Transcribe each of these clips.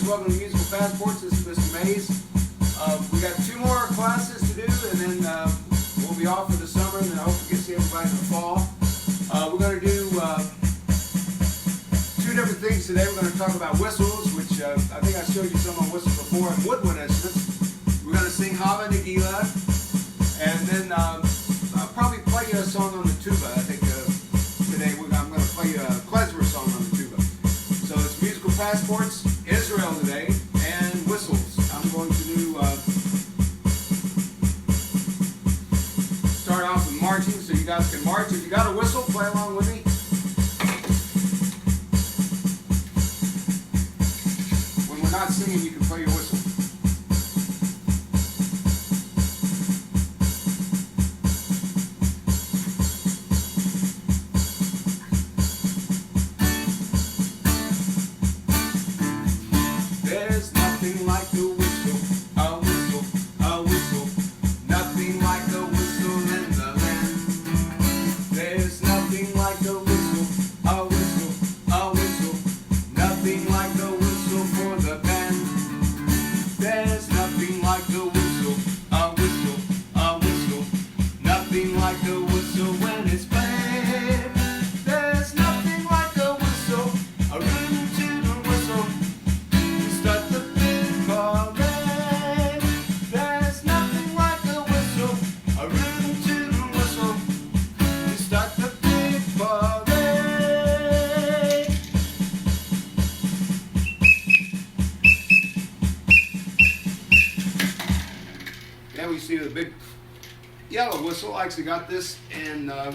students, welcome to Musical Passports. This is Mr. Mays. We got 2 more classes to do, and then we'll be off for the summer, and then I hope we get to see everybody in the fall. We're going to do 2 different things today. We're going to talk about whistles, which I think I showed you some on whistles before, and woodwind instruments. We're going to sing Hava Nagila, and then I'll probably play you a song on the tuba. I think today I'm going to play you a klezmer song on the tuba. So it's Musical Passports, Israel today, and whistles. I'm going to do start off with marching so you guys can march. If you got a whistle, play along with me. When we're not singing, you can play your whistle. There's nothing like a whistle, a whistle, a whistle. Nothing like a whistle in the land. There's nothing like a whistle, a whistle, a whistle. Nothing like a whistle for the band. There's nothing like a whistle, a whistle, a whistle. Nothing like a whistle when it's played. There's nothing like a whistle, a rhythm to the whistle. Start the big parade. There's nothing like a whistle, a rhythm to the whistle. Start the big parade. Then we see the big yellow whistle. I actually got this in, I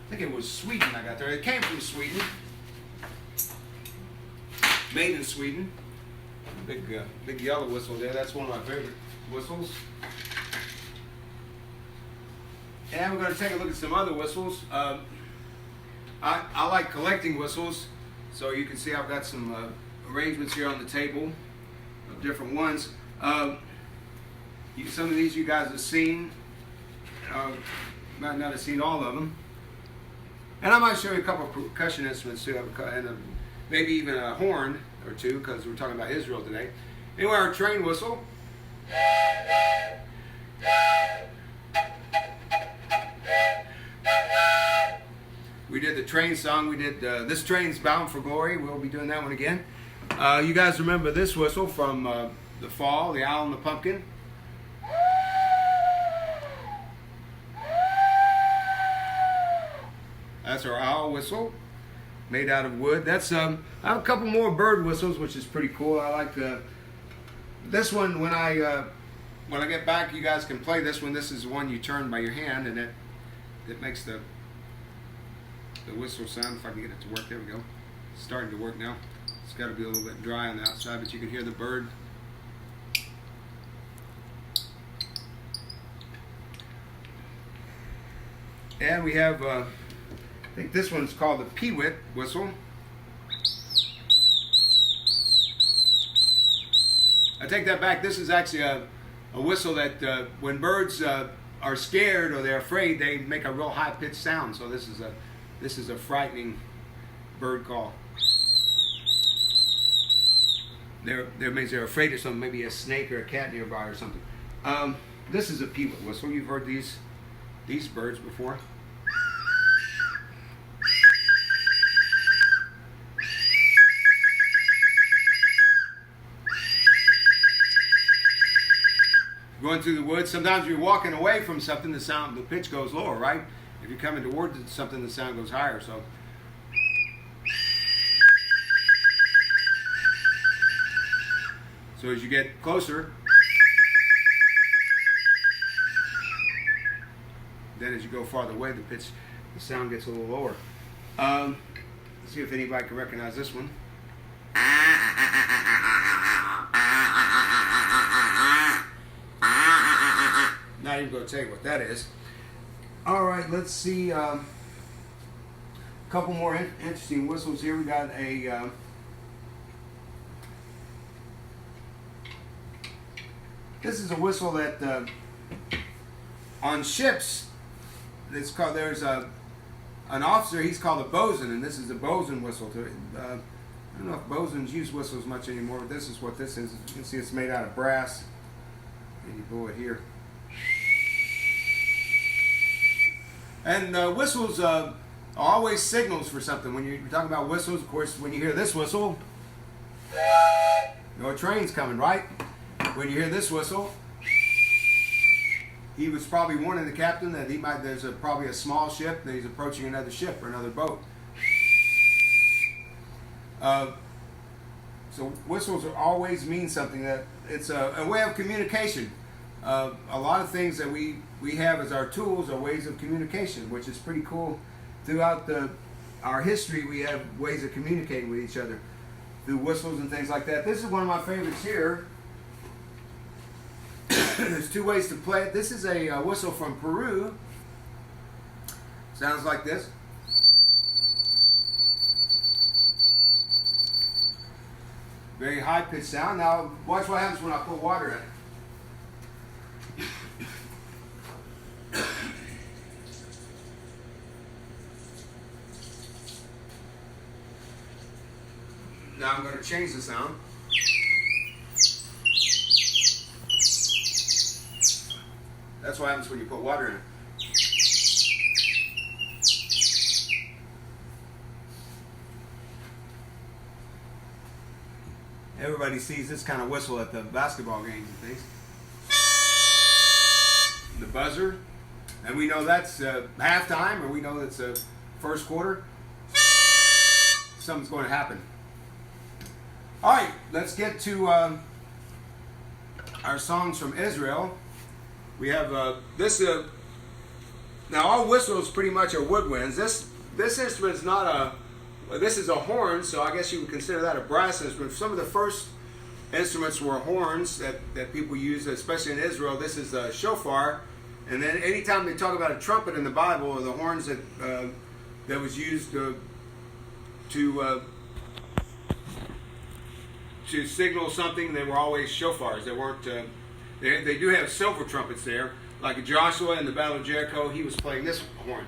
think it was Sweden I got there. It came from Sweden. Made in Sweden. Big yellow whistle there. That's one of my favorite whistles. And we're going to take a look at some other whistles. I like collecting whistles, so you can see I've got some arrangements here on the table of different ones. Some of these you guys have seen. Might not have seen all of them. And I might show you a couple of percussion instruments too, and maybe even a horn or 2, because we're talking about Israel today. Anyway, our train whistle. We did the train song. We did This Train's Bound for Glory. We'll be doing that one again. You guys remember this whistle from the fall, The Owl and the Pumpkin? That's our owl whistle, made out of wood. That's I have a couple more bird whistles, which is pretty cool. I like this one. When I get back, you guys can play this one. This is the one you turn by your hand, and it makes the whistle sound. If I can get it to work, there we go. It's starting to work now. It's got to be a little bit dry on the outside, but you can hear the bird. And we have, I think this one's called the peewit whistle. I take that back. This is actually a whistle that when birds are scared or they're afraid, they make a real high-pitched sound. So this is a frightening bird call. They're afraid of something, maybe a snake or a cat nearby or something. This is a peewit whistle. You've heard these birds before. Going through the woods, sometimes you're walking away from something, the pitch goes lower, right? If you're coming towards something, the sound goes higher. So as you get closer, then as you go farther away, the sound gets a little lower. Let's see if anybody can recognize this one. Not even going to tell you what that is. All right, let's see. A couple more interesting whistles here. We got a this is a whistle that on ships. It's called. There's a an officer, he's called a bosun, and this is a bosun whistle. I don't know if bosons use whistles much anymore, but this is what this is. You can see it's made out of brass. And you blow it here. And whistles are always signals for something. When you're talking about whistles, of course, when you hear this whistle, you know a train's coming, right? When you hear this whistle, he was probably warning the captain that there's probably a small ship, that he's approaching another ship or another boat. So whistles always mean something. That it's a way of communication. A lot of things that we have as our tools are ways of communication, which is pretty cool. Throughout our history, we have ways of communicating with each other through whistles and things like that. This is one of my favorites here. There's two ways to play it. This is a whistle from Peru. Sounds like this. Very high-pitched sound. Now, watch what happens when I put water in it. Now I'm going to change the sound. That's what happens when you put water in it. Everybody sees this kind of whistle at the basketball games and things. The buzzer. And we know that's halftime, or we know it's first quarter. Something's going to happen. All right, let's get to our songs from Israel. We have this. Now, all whistles pretty much are woodwinds. This instrument is not a. This is a horn, so I guess you would consider that a brass instrument. Some of the first instruments were horns that people used, especially in Israel. This is a shofar, and then anytime they talk about a trumpet in the Bible, or the horns that was used to signal something, they were always shofars. They weren't. They do have silver trumpets there, like Joshua in the Battle of Jericho. He was playing this horn.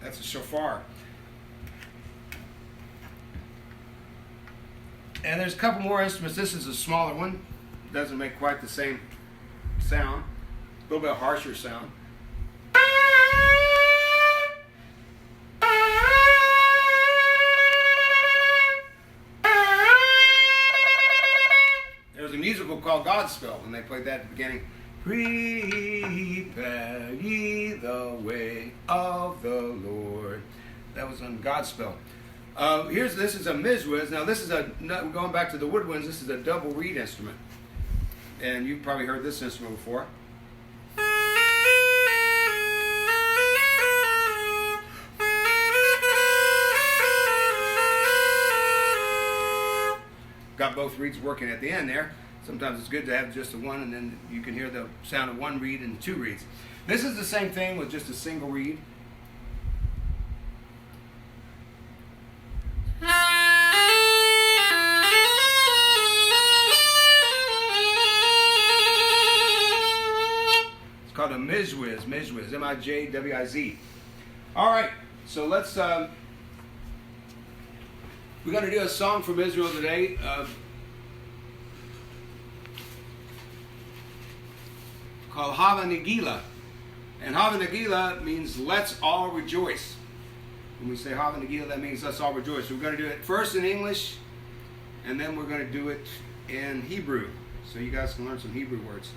That's a shofar. And there's a couple more instruments. This is a smaller one. Doesn't make quite the same sound. A little bit harsher sound. There was a musical called Godspell, and they played that at the beginning. Prepare ye the way of the Lord. That was on Godspell. This is a mizwiz. Now this is going back to the woodwinds, this is a double reed instrument. And you've probably heard this instrument before. Got both reeds working at the end there. Sometimes it's good to have just the one, and then you can hear the sound of one reed and two reeds. This is the same thing with just a single reed. It's called a mizwiz, M-I-J-W-I-Z. All right, so let's. We're going to do a song from Israel today. Called Hava Nagila. And Hava Nagila means let's all rejoice. When we say Hava Nagila, that means let's all rejoice. We're going to do it first in English, and then we're going to do it in Hebrew, so you guys can learn some Hebrew words.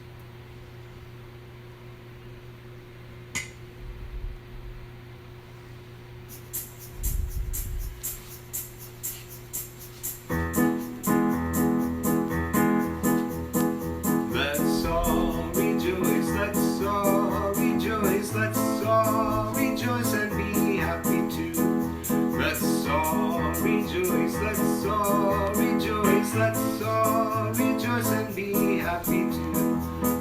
Let's all rejoice and be happy too.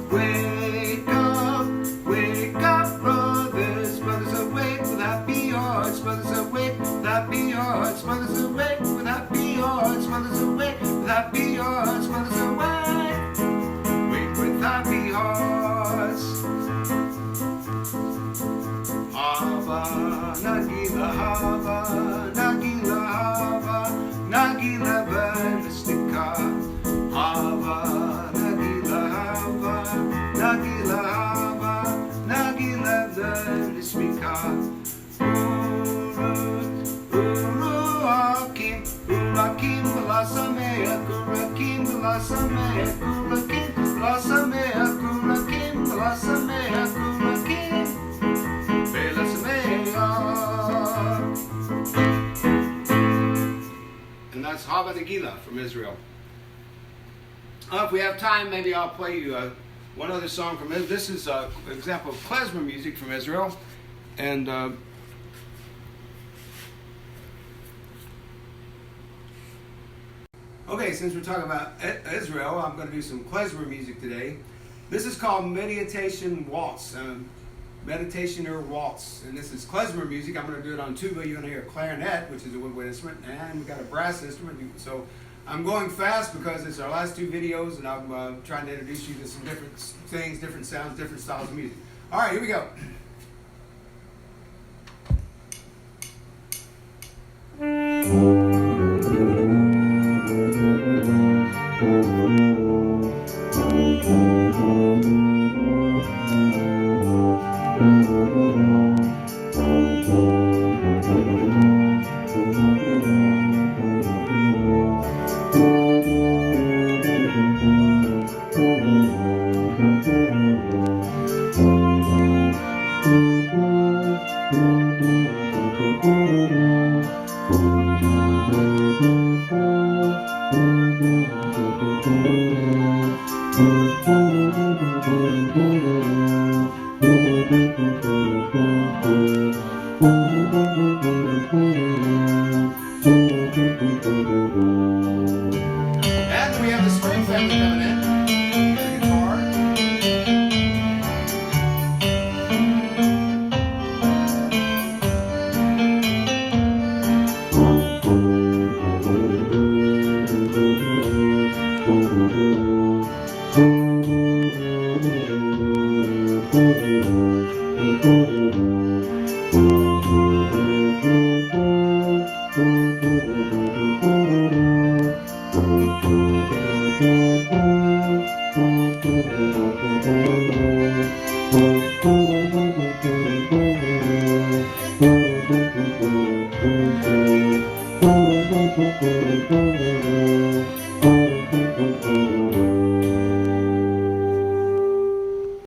Wake up, brothers, brothers awake with happy hearts, brothers awake. happy hearts, but it's away. Wait with happy hearts. Hava, Nagila, Hava, Nagila, Hava, Nagila, Benestika. Hava, Nagila, Hava, Nagila, Hava, Nagila, Benestika. Urakim, Urakim, Lasamea, Kurakim, Lasamea, Kurakim, Lasamea, Kurakim, Lasamea, Kurakim. And that's Hava Nagila from Israel. If we have time, maybe I'll play you one other song from Israel. This is an example of klezmer music from Israel. And okay, since we're talking about Israel, I'm going to do some klezmer music today. This is called Meditation Waltz. Meditation or waltz, and this is klezmer music. I'm going to do it on tuba. You're going to hear a clarinet, which is a woodwind instrument, and we got a brass instrument. So I'm going fast because it's our last two videos, and I'm trying to introduce you to some different things, different sounds, different styles of music. All right, here we go. And we have the string family coming in. The guitar.